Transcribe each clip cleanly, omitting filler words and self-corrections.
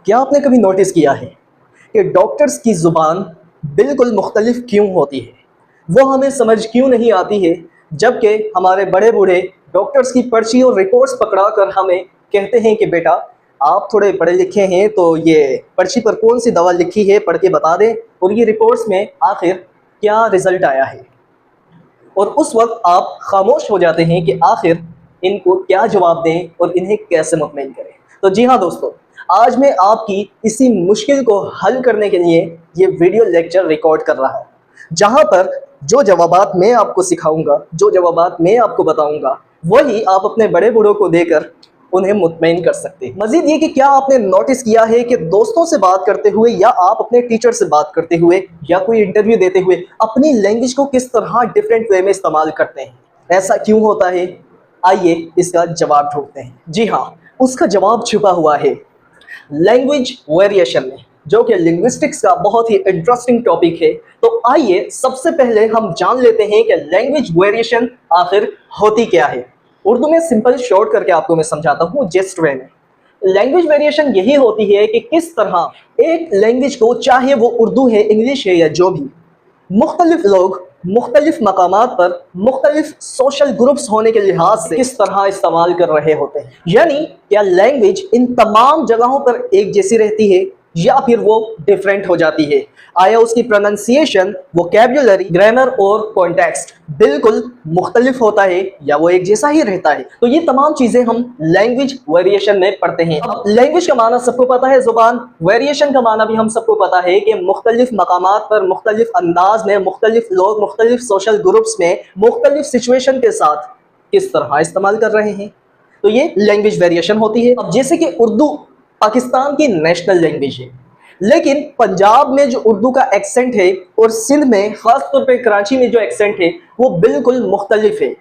क्या आपने कभी नोटिस किया है कि डॉक्टर्स की ज़ुबान बिल्कुल मुख्तलिफ क्यों होती है? वो हमें समझ क्यों नहीं आती है, जबकि हमारे बड़े बूढ़े डॉक्टर्स की पर्ची और रिपोर्ट्स पकड़ा कर हमें कहते हैं कि बेटा आप थोड़े पढ़े लिखे हैं तो ये पर्ची पर कौन सी दवा लिखी है पढ़ के बता दें, और ये रिपोर्ट्स में आखिर क्या रिज़ल्ट आया है। और उस वक्त आप खामोश हो जाते हैं कि आखिर इनको क्या जवाब दें और इन्हें कैसे मुतमईन करें। तो जी हाँ दोस्तों, आज मैं आपकी इसी मुश्किल को हल करने के लिए ये वीडियो लेक्चर रिकॉर्ड कर रहा हूँ, जहाँ पर जो जवाबात मैं आपको सिखाऊंगा, जो जवाबात मैं आपको बताऊंगा, वही आप अपने बड़े बूढ़ों को देकर उन्हें मुतमईन कर सकते हैं। मजीद ये कि क्या आपने नोटिस किया है कि दोस्तों से बात करते हुए या आप अपने टीचर से बात करते हुए या कोई इंटरव्यू देते हुए अपनी लैंग्वेज को किस तरह डिफरेंट वे में इस्तेमाल करते हैं? ऐसा क्यों होता है? आइए इसका जवाब ढूंढते हैं। जी हाँ, उसका जवाब छुपा हुआ है लैंग्वेज वेरिएशन में, जो कि लिंग्विस्टिक्स का बहुत ही इंटरेस्टिंग टॉपिक है। तो आइए सबसे पहले हम जान लेते हैं कि लैंग्वेज वेरिएशन आखिर होती क्या है। उर्दू में सिंपल शॉर्ट करके आपको मैं समझाता हूँ जेस्ट वे में। लैंग्वेज वेरिएशन यही होती है कि किस तरह एक लैंग्वेज को, चाहे वो उर्दू है, इंग्लिश है या जो भी, मुख्तलिफ लोग मुख्तलिफ मकामात पर मुख्तलिफ सोशल ग्रुप्स होने के लिहाज से किस तरह इस्तेमाल कर रहे होते हैं। यानी क्या लैंग्वेज इन तमाम जगहों पर एक जैसी रहती है या फिर वो डिफरेंट हो जाती है? आया उसकी प्रोनाउंसिएशन, वोकैब्युलरी, ग्रामर और कॉन्टेक्स्ट बिल्कुल मुख्तलिफ होता है या वो एक जैसा ही रहता है? तो ये तमाम चीजें हम लैंग्वेज वेरिएशन में पढ़ते हैं। अब लैंग्वेज का माना सबको पता है, जुबान। वेरिएशन का माना भी हम सबको पता है कि मुख्तलिफ मकामात पर मुख्तलिफ अंदाज में मुख्तलिफ लोग मुख्तलिफ सोशल ग्रुप्स में मुख्तलिफ सिचुएशन के साथ किस तरह इस्तेमाल कर रहे हैं। तो ये लैंग्वेज वेरिएशन होती है। अब जैसे कि उर्दू पाकिस्तान की नेशनल लैंग्वेज है, लेकिन पंजाब में जो उर्दू का एक्सेंट है और सिंध में खास तौर पे कराची में जो एक्सेंट है वो बिल्कुल मुख्तलिफ है।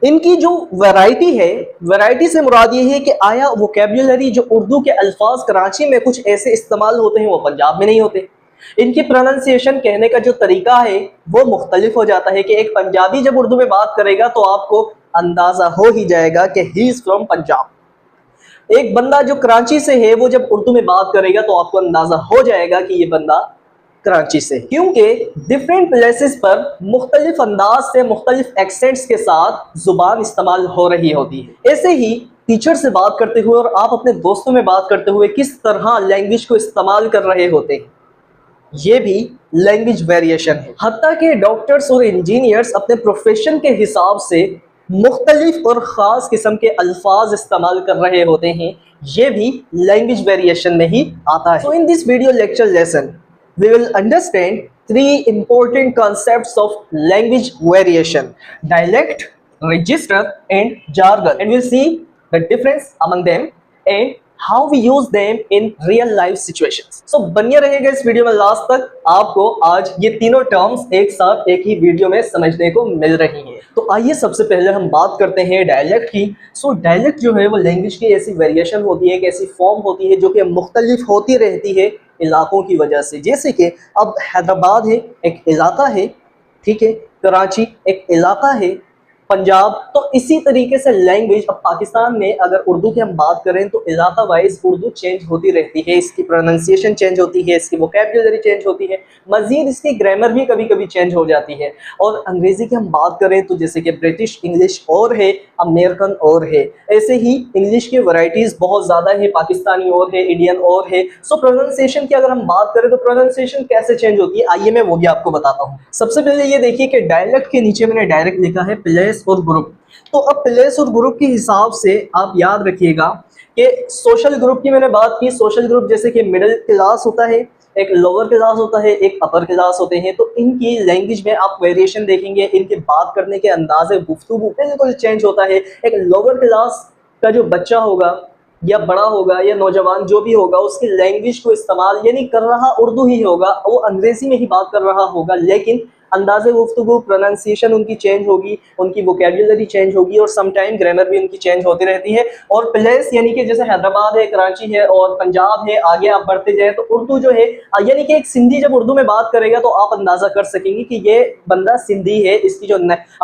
इनकी जो वैरायटी है, वैरायटी से मुराद ये है कि आया वोकैब्युलरी, जो उर्दू के अल्फाज कराची में कुछ ऐसे इस्तेमाल होते हैं वो पंजाब में नहीं होते। इनकी प्रोनाउंसिएशन, कहने का जो तरीका है वो मुख्तलिफ हो जाता है कि एक पंजाबी जब उर्दू में बात करेगा तो आपको अंदाजा हो ही जाएगा कि ही इज फ्रॉम पंजाब। एक बंदा जो कराची से है वो जब उर्दू में बात करेगा तो आपको अंदाजा हो जाएगा कि ये बंदा कराची से, क्योंकि डिफरेंट प्लेसेस पर मुख्तलिफ अंदाज से मुख्तलिफ एक्सेंट्स के साथ जुबान इस्तेमाल हो रही होती है। ऐसे ही टीचर से बात करते हुए और आप अपने दोस्तों में बात करते हुए किस तरह लैंग्वेज को इस्तेमाल कर रहे होते हैं, ये भी लैंग्वेज वेरिएशन है। हत्ता कि डॉक्टर्स और इंजीनियर्स अपने प्रोफेशन के हिसाब से मुख्तलिफ और ख़ास किस्म के अल्फाज इस्तेमाल कर रहे होते हैं, ये भी लैंग्वेज वेरिएशन में ही आता है। So in this video lecture lesson we will understand three important concepts of language variation: dialect, register and jargon, and we'll see the difference among them and how we use them in real life situations. So बनिए रहेगा इस video में last तक, आपको आज ये तीनों terms एक साथ एक ही वीडियो में समझने को मिल रही हैं। तो आइए सबसे पहले हम बात करते हैं डायलेक्ट की। सो डायलेक्ट जो है वो लैंग्वेज की ऐसी वेरिएशन होती है, एक ऐसी फॉर्म होती है जो कि मुख्तलिफ होती रहती है इलाकों की वजह से। जैसे कि अब हैदराबाद है, एक इलाका है, ठीक है, कराची एक इलाका है, पंजाब। तो इसी तरीके से लैंग्वेज, अब पाकिस्तान में अगर उर्दू की हम बात करें तो इलाका वाइज उर्दू चेंज होती रहती है, इसकी प्रोनाउंसिएशन चेंज होती है, इसकी वोकैब्युलरी चेंज होती है, मजीद इसकी ग्रामर भी कभी कभी चेंज हो जाती है। और अंग्रेज़ी की हम बात करें तो जैसे कि ब्रिटिश इंग्लिश और है, अमेरिकन और है, ऐसे ही इंग्लिश की वैरायटीज़ बहुत ज़्यादा है, पाकिस्तानी और है, इंडियन और है। सो प्रोनाउंसिएशन की अगर हम बात करें तो प्रोनाउंसिएशन कैसे चेंज होती है, आइए मैं वो भी आपको बताता हूँ। सबसे पहले ये देखिए कि डायलेक्ट के नीचे मैंने डायरेक्ट लिखा है प्लेस और ग्रुप। तो अब प्लेस और ग्रुप के हिसाब से आप याद रखिएगा कि सोशल ग्रुप की मैंने बात की। सोशल ग्रुप जैसे कि मिडिल क्लास होता है, एक लोअर क्लास होता है, एक अपर क्लास होते हैं। तो इनकी लैंग्वेज में आप वेरिएशन देखेंगे, इनके बात करने के अंदाजे, गुफ्तगू बिल्कुल चेंज होता है। एक लोअर क्लास का जो बच्चा होगा या बड़ा होगा या नौजवान जो भी होगा, उसकी लैंग्वेज को इस्तेमाल यानी कर रहा उर्दू ही होगा, वो अंग्रेजी में ही बात कर रहा होगा, लेकिन अंदाज़े गुफ्तगू, प्रोनाउंसिएशन उनकी चेंज होगी, उनकी वोकेबुलरी चेंज होगी और समटाइम ग्रामर भी उनकी चेंज होती रहती है। और प्लेस यानी कि जैसे हैदराबाद है, कराची है और पंजाब है, आगे आप बढ़ते जाए तो उर्दू जो है यानी कि एक सिंधी जब उर्दू में बात करेगा तो आप अंदाज़ा कर सकेंगे कि ये बंदा सिंधी है, इसकी जो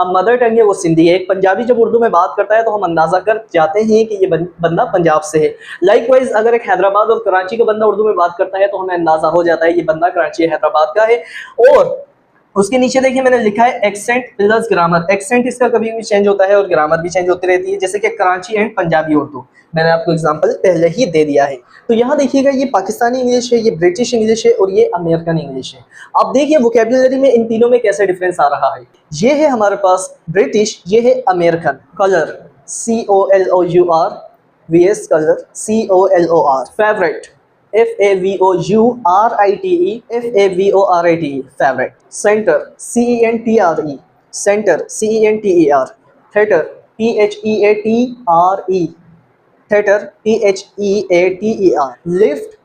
मदर टंग है वो सिंधी है। एक पंजाबी जब उर्दू में बात करता है तो हम अंदाज़ा कर जाते हैं कि ये बंदा पंजाब से है। लाइकवाइज अगर एक हैदराबाद और कराची का बंदा उर्दू में बात करता है तो हमें अंदाज़ा हो जाता है ये बंदा कराची हैदराबाद का है। और उसके नीचे देखिए मैंने लिखा है एक्सेंट प्लस ग्रामर। एक्सेंट इसका कभी भी चेंज होता है और ग्रामर भी चेंज होती रहती है, जैसे कि कराची एंड पंजाबी उर्दू, मैंने आपको एग्जांपल पहले ही दे दिया है। तो यहाँ देखिएगा ये पाकिस्तानी इंग्लिश है, ये ब्रिटिश इंग्लिश है और ये अमेरिकन इंग्लिश है। अब देखिए वोकेबुलरी में इन तीनों में कैसे डिफरेंस आ रहा है। ये है हमारे पास ब्रिटिश, ये है American. Colour COLOUR, VS color COLOR। Favourite FAVOURITE, FAVORITE, favorite. Centre CENTRE, center CENTER। Theatre THEATRE, theater THEATER। Lift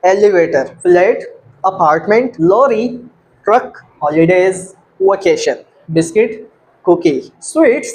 elevator, flat apartment, lorry truck, holidays vacation, biscuit cookie, sweets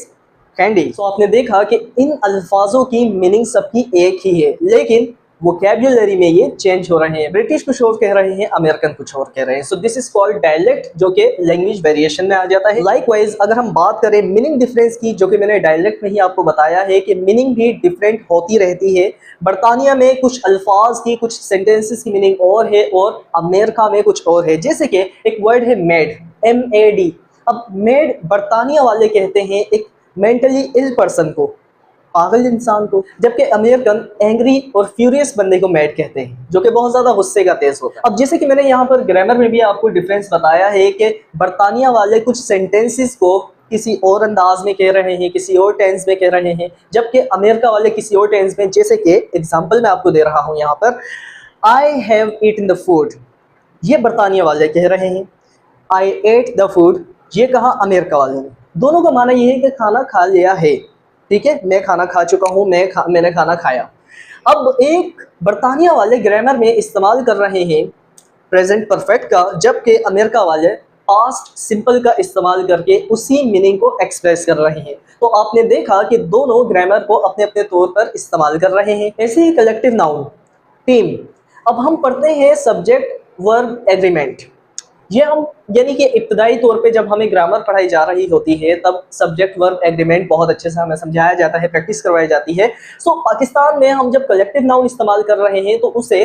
candy. तो आपने देखा कि इन अल्फाजों की meaning सबकी एक ही है, लेकिन vocabulary में ये चेंज हो रहे हैं। ब्रिटिश कुछ और कह रहे हैं, अमेरिकन कुछ और कह रहे हैं। So this is called dialect, जो कि लैंग्वेज वेरिएशन में आ जाता है। लाइकवाइज अगर हम बात करें मीनिंग डिफरेंस की, जो कि मैंने डायलेक्ट में ही आपको बताया है कि मीनिंग भी डिफरेंट होती रहती है। बरतानिया में कुछ अल्फाज की, कुछ सेंटेंसेस की मीनिंग और है और अमेरिका में कुछ और है। जैसे कि एक वर्ड है मेड, MAD। अब मेड बरतानिया वाले कहते हैं एक मेंटली इल पर्सन को, पागल इंसान को, जबकि अमेरिकन एंग्री और फ्यूरियस बंदे को मैड कहते हैं, जो कि बहुत ज्यादा गुस्से का तेज होता है। अब जैसे कि मैंने यहाँ पर ग्रामर में भी आपको डिफरेंस बताया है कि बरतानिया वाले कुछ सेंटेंसेस को किसी और अंदाज में कह रहे हैं, किसी और टेंस में कह रहे हैं, जबकि अमेरिका वाले किसी और टेंस में। जैसे कि एग्जाम्पल मैं आपको दे रहा हूँ यहाँ पर, I have eaten the food, ये बरतानिया वाले कह रहे हैं। आई एट द फूड, ये कहा अमेरिका वाले ने। दोनों का माना यह है कि खाना खा लिया है, ठीक है, मैं खाना खा चुका हूँ, मैंने खाना खाया। अब एक बरतानिया वाले ग्रामर में इस्तेमाल कर रहे हैं प्रेजेंट परफेक्ट का, जबकि अमेरिका वाले पास्ट सिंपल का इस्तेमाल करके उसी मीनिंग को एक्सप्रेस कर रहे हैं। तो आपने देखा कि दोनों ग्रामर को अपने अपने तौर पर इस्तेमाल कर रहे हैं। ऐसे ही कलेक्टिव नाउन, टीम। अब हम पढ़ते हैं सब्जेक्ट वर्ब एग्रीमेंट। ये हम यानी कि इब्तदाई तौर पे जब हमें ग्रामर पढ़ाई जा रही होती है तब सब्जेक्ट वर्ब एग्रीमेंट बहुत अच्छे से हमें समझाया जाता है, प्रैक्टिस करवाई जाती है। सो पाकिस्तान में हम जब कलेक्टिव नाउन इस्तेमाल कर रहे हैं तो उसे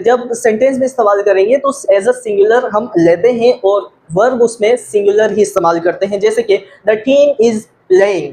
जब सेंटेंस में इस्तेमाल करेंगे तो एज अ सिंगुलर हम लेते हैं और वर्ब उसमें सिंगुलर ही इस्तेमाल करते हैं। जैसे कि द टीम इज प्लेइंग।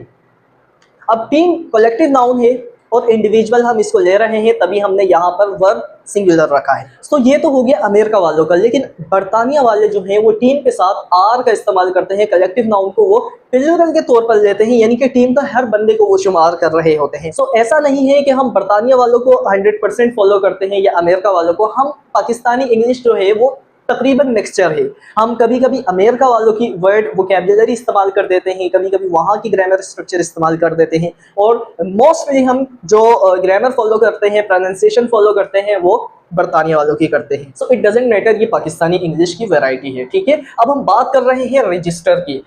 अब टीम कलेक्टिव नाउन है और इंडिविजुअल हम इसको ले रहे हैं, तभी हमने यहाँ पर वर्ब सिंगुलर रखा है। तो ये तो हो गया अमेरिका वालों का। लेकिन बरतानिया वाले जो हैं वो टीम के साथ आर का इस्तेमाल करते हैं, कलेक्टिव नाउन को वो प्लूरल के तौर पर लेते हैं, यानी कि टीम का हर बंदे को वो शुमार कर रहे होते हैं। सो ऐसा नहीं है कि हम बरतानिया वालों को 100% फॉलो करते हैं या अमेरिका वालों को। हम पाकिस्तानी इंग्लिश जो है वो तकरीबन मिक्सचर है। हम कभी कभी अमेरिका वालों की वर्ड वोकेबुलरी इस्तेमाल कर देते हैं, कभी कभी वहाँ की ग्रामर स्ट्रक्चर इस्तेमाल कर देते हैं, और मोस्टली हम जो ग्रामर फॉलो करते हैं, प्रोनाउंसिएशन फॉलो करते हैं, वो बरतानिया वालों की करते हैं। सो इट डजेंट मैटर, ये पाकिस्तानी इंग्लिश की वैरायटी है, ठीक है। अब हम बात कर रहे हैं रजिस्टर की।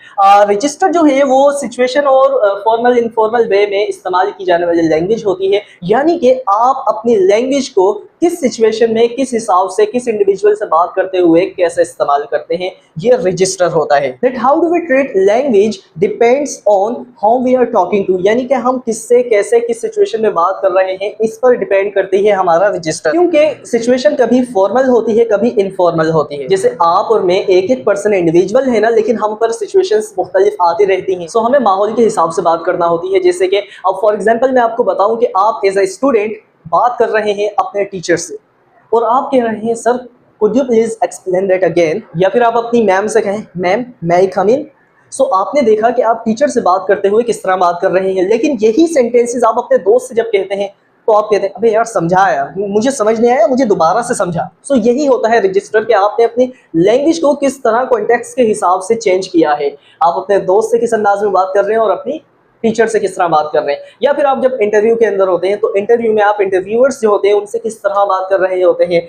रजिस्टर जो है वो सिचुएशन और फॉर्मल इनफॉर्मल वे में इस्तेमाल की जाने वाली लैंग्वेज होती है, यानी कि आप अपनी लैंग्वेज को किस सिचुएशन में, किस हिसाब से, किस इंडिविजुअल से बात करते हुए कैसे इस्तेमाल करते हैं, ये रजिस्टर होता है। That how do we treat language depends on how we are talking to, यानी कि हम किससे कैसे किस सिचुएशन में बात कर रहे हैं, इस पर डिपेंड करती है हमारा रजिस्टर। क्योंकि सिचुएशन कभी फॉर्मल होती है, कभी इनफॉर्मल होती है। जैसे आप और मैं एक एक पर्सन इंडिविजुअल है ना, लेकिन हम पर सिचुएशंस मुख्तलिफ आती रहती हैं। सो हमें माहौल के हिसाब से बात करना होती है। जैसे कि अब फॉर एग्जांपल मैं आपको बताऊं कि आप एज अ स्टूडेंट बात कर रहे हैं अपने टीचर से और आप कह रहे हैं sir could you please explain that again, या फिर आप अपनी मैम से कहें मैम मै आई कम इन। सो आपने देखा कि आप टीचर से बात करते हुए किस तरह बात कर रहे हैं, लेकिन यही सेंटेंसेस आप अपने दोस्त से जब कहते हैं तो आप कहते हैं अबे यार समझाया, मुझे समझ नहीं आया, मुझे दोबारा से समझा। सो यही होता है रजिस्टर, कि आपने अपनी लैंग्वेज को किस तरह कॉन्टेक्स्ट के हिसाब से चेंज किया है। आप अपने दोस्त से किस अंदाज में बात कर रहे हैं और अपनी टीचर से किस तरह बात कर रहे हैं, या फिर आप जब इंटरव्यू के अंदर होते हैं तो इंटरव्यू में आप इंटरव्यूअर्स जो होते हैं उनसे किस तरह बात कर रहे होते हैं,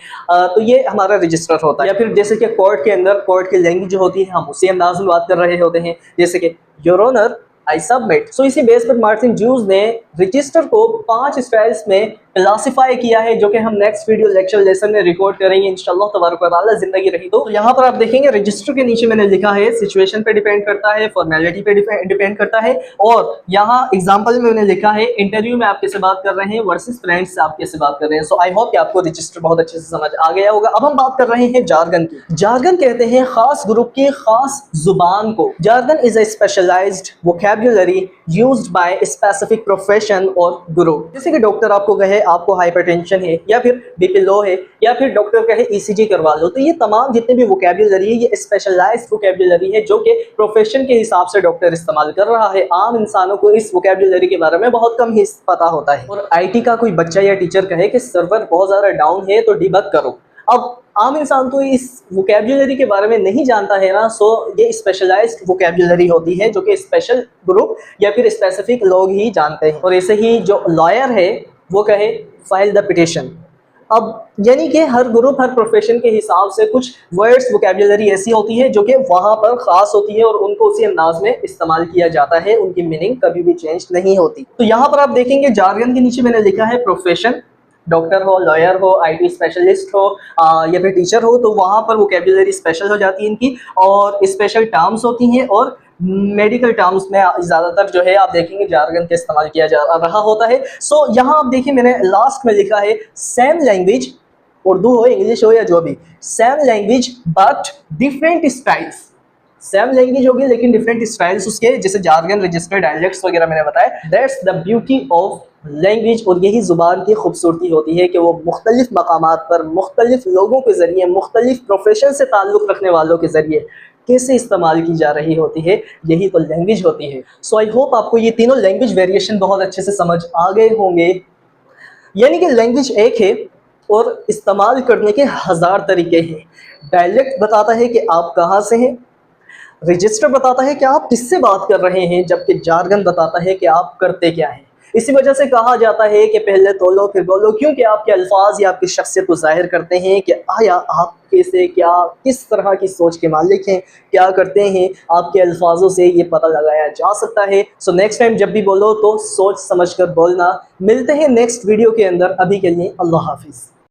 तो ये हमारा रजिस्टर होता है। या फिर जैसे कि कोर्ट के अंदर कोर्ट की लैंग्वेज जो होती है हम उसी अंदाज में बात कर रहे होते हैं, जैसे कि योर ऑनर आई सबमिट। सो इसी बेस पर मार्टिन ज्यूज ने रजिस्टर को 5 स्टाइल्स में क्लासिफाई किया है, जो कि हम नेक्स्ट वीडियो लेक्चर लेसन में रिकॉर्ड करेंगे इंशाल्लाह तबारक व तआला, जिंदगी रही तो। यहाँ पर आप देखेंगे रजिस्टर के नीचे मैंने लिखा है सिचुएशन पे डिपेंड करता है, फॉर्मेलिटी पे डिपेंड करता है, और यहाँ एग्जांपल में मैंने लिखा है इंटरव्यू में आप कैसे बात कर रहे हैं वर्सेस फ्रेंड्स से आप कैसे बात कर रहे हैं। सो आई होप कि आपको रजिस्टर बहुत अच्छे से समझ आ गया होगा। अब हम बात कर रहे हैं जार्गन की। जार्गन कहते हैं खास ग्रुप की खास जुबान को। Jargon is a specialised vocabulary used by specific profession और ग्रुप। जैसे कि डॉक्टर आपको कहे आपको हाइपरटेंशन है, या फिर बीपी लो है, या फिर डॉक्टर कहे ईसीजी करवा लो, तो ये तमाम जितने भी वोकैब्युलरी है ये स्पेशलाइज्ड वोकैब्युलरी है जो कि प्रोफेशन के हिसाब से डॉक्टर इस्तेमाल कर रहा है। आम इंसानों को इस वोकैब्युलरी के बारे में बहुत कम ही पता होता है। और आईटी का कोई बच्चा या टीचर कहे कि सर्वर बहुत ज़्यादा डाउन है तो डिबग करो, अब आम इंसान तो इस वोकैब्युलरी के बारे में नहीं जानता है ना। सो ये स्पेशलाइज्ड वोकैब्युलरी होती है जो कि स्पेशल ग्रुप या फिर स्पेसिफिक लोग ही जानते हैं। और ऐसे ही जो लॉयर है वो कहे फाइल द पिटिशन। अब यानी कि हर ग्रुप हर प्रोफेशन के हिसाब से कुछ वर्ड्स वोकैब्युलरी ऐसी होती है जो कि वहाँ पर ख़ास होती है और उनको उसी अंदाज में इस्तेमाल किया जाता है, उनकी मीनिंग कभी भी चेंज नहीं होती। तो यहाँ पर आप देखेंगे जार्गन के नीचे मैंने लिखा है प्रोफेशन, डॉक्टर हो, लॉयर हो, आईटी स्पेशलिस्ट हो या फिर टीचर हो, तो वहाँ पर वोकैब्युलरी स्पेशल हो जाती है इनकी, और स्पेशल टर्म्स होती हैं, और मेडिकल टर्म्स में ज़्यादातर जो है आप देखेंगे जार्गन का इस्तेमाल किया जा रहा होता है। सो यहाँ आप देखिए मैंने लास्ट में लिखा है सेम लैंग्वेज, उर्दू हो इंग्लिश हो या जो भी, same language but different styles. Same language होगी लेकिन डिफरेंट स्टाइल्स उसके, जैसे जार्गन, रजिस्टर, डायलेक्ट्स वगैरह मैंने बताया। That's the beauty of language. और यही ज़ुबान की खूबसूरती होती है कि वो मुख्तलिफ मकामात पर मुख्तलिफ लोगों के ज़रिए, मुख्तलिफ प्रोफेशन से ताल्लुक़ रखने वालों के ज़रिए कैसे इस्तेमाल की जा रही होती है, यही तो लैंग्वेज होती है। सो आई होप आपको ये तीनों लैंग्वेज वेरिएशन बहुत अच्छे से समझ आ गए होंगे। यानी कि लैंग्वेज एक है और इस्तेमाल करने के 1000 तरीके हैं। डायलेक्ट बताता है कि आप कहाँ से हैं, रजिस्टर बताता है कि आप किससे बात कर रहे हैं, जबकि जार्गन बताता है कि आप करते क्या हैं। इसी वजह से कहा जाता है कि पहले तोलो फिर बोलो, क्योंकि आपके अल्फाज या आपकी शख्सियत को जाहिर करते हैं कि आया आप कैसे, क्या किस तरह की सोच के मालिक हैं, क्या करते हैं। आपके अल्फाजों से ये पता लगाया जा सकता है। सो नेक्स्ट टाइम जब भी बोलो तो सोच समझ कर बोलना। मिलते हैं नेक्स्ट वीडियो के अंदर, अभी के लिए अल्लाह हाफिज़।